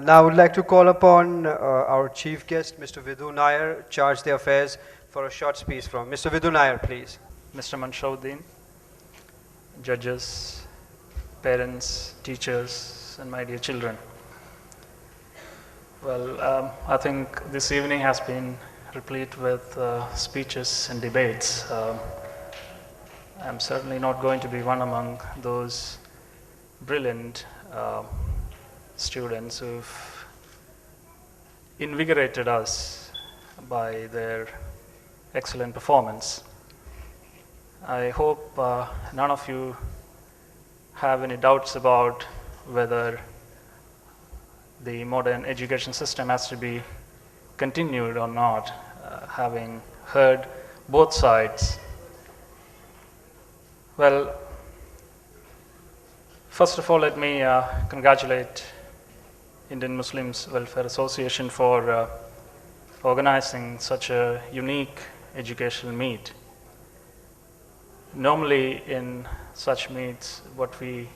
Now I would like to call upon our chief guest, Mr. Vidhu Nair, charge the affairs for a short speech from Mr. Vidhu Nair, please. Mr. Manshauddin, judges, parents, teachers, and my dear children. Well, I think this evening has been replete with speeches and debates. I'm certainly not going to be one among those brilliant students who've invigorated us by their excellent performance. I hope none of you have any doubts about whether the modern education system has to be continued or not, having heard both sides. Well, first of all, let me congratulate Indian Muslims Welfare Association for organizing such a unique educational meet. Normally in such meets, what we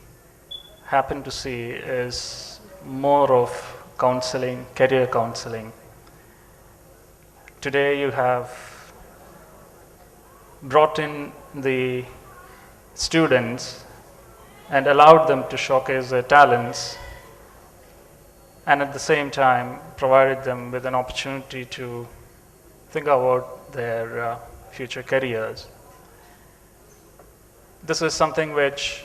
happen to see is more of counseling, career counseling. Today you have brought in the students and allowed them to showcase their talents, and at the same time provided them with an opportunity to think about their future careers. This is something which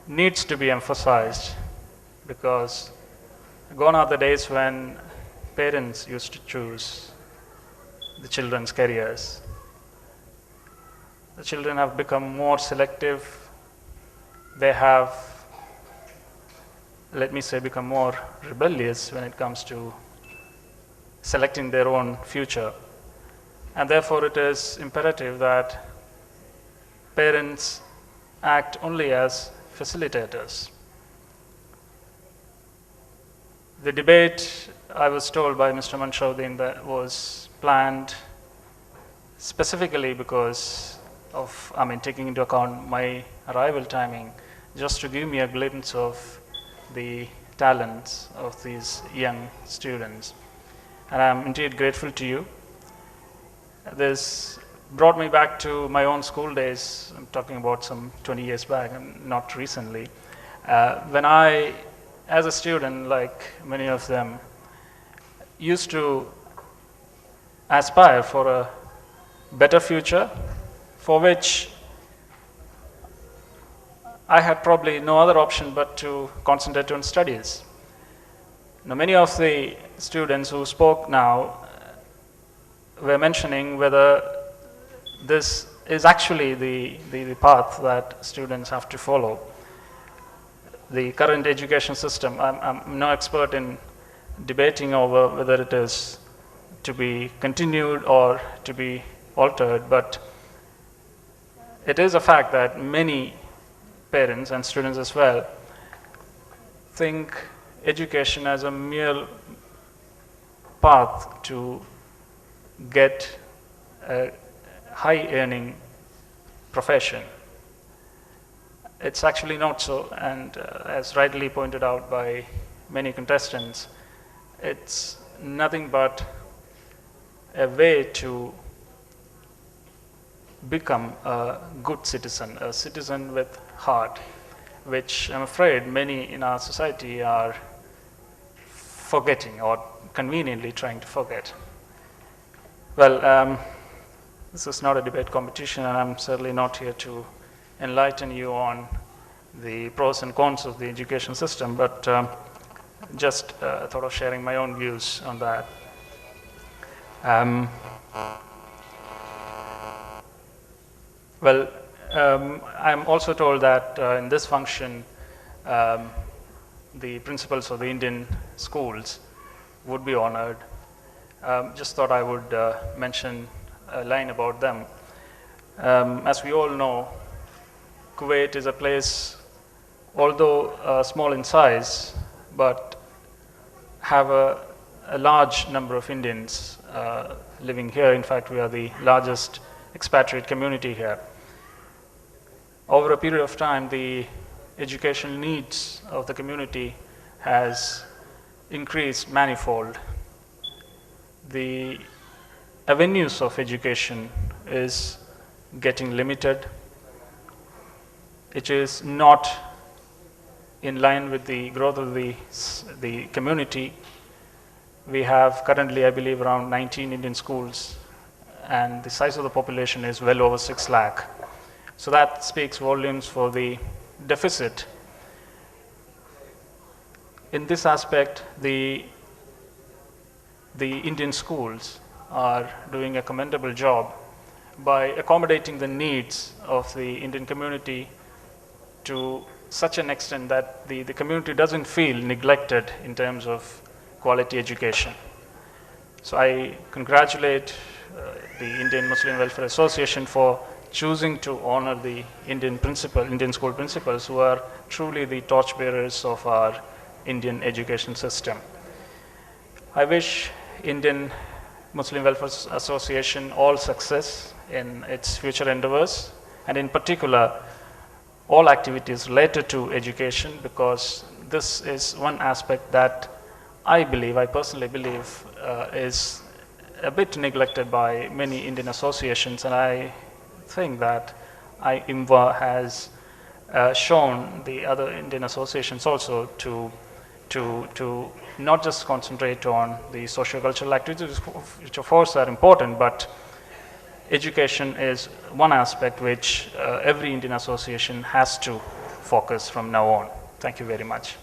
needs to be emphasized, because gone are the days when parents used to choose the children's careers. The children have become more selective. They have, let me say, become more rebellious when it comes to selecting their own future. And therefore it is imperative that parents act only as facilitators. The debate, I was told by Mr. Manshauddin, that was planned specifically because of, taking into account my arrival timing, just to give me a glimpse of the talents of these young students. And I'm indeed grateful to you. This brought me back to my own school days. I'm talking about some 20 years back, and not recently. When I, as a student, like many of them, used to aspire for a better future, for which I had probably no other option but to concentrate on studies. Now, many of the students who spoke now were mentioning whether this is actually the path that students have to follow. The current education system, I'm no expert in debating over whether it is to be continued or to be altered, but it is a fact that many parents and students as well think education as a mere path to get a high earning profession. It's actually not so, and as rightly pointed out by many contestants, it's nothing but a way to become a good citizen, a citizen with heart, which I'm afraid many in our society are forgetting or conveniently trying to forget. Well, this is not a debate competition, and I'm certainly not here to enlighten you on the pros and cons of the education system, but just thought of sharing my own views on that. I'm also told that in this function, the principals of the Indian schools would be honored. Just thought I would mention a line about them. As we all know, Kuwait is a place, although small in size, but have a large number of Indians living here. In fact, we are the largest expatriate community here. Over a period of time, the educational needs of the community has increased manifold. The avenues of education is getting limited. It is not in line with the growth of the community. We have currently, I believe, around 19 Indian schools, and the size of the population is well over 6 lakh. So that speaks volumes for the deficit. In this aspect, the Indian schools are doing a commendable job by accommodating the needs of the Indian community to such an extent that the community doesn't feel neglected in terms of quality education. So I congratulate the Indian Muslim Welfare Association for choosing to honor the Indian school principals, who are truly the torchbearers of our Indian education system. I wish Indian Muslim Welfare Association all success in its future endeavors, and in particular all activities related to education, because this is one aspect that I personally believe is a bit neglected by many Indian associations, and I think that IMWA has shown the other Indian associations also to not just concentrate on the socio-cultural activities, which of course are important, but education is one aspect which every Indian association has to focus from now on. Thank you very much.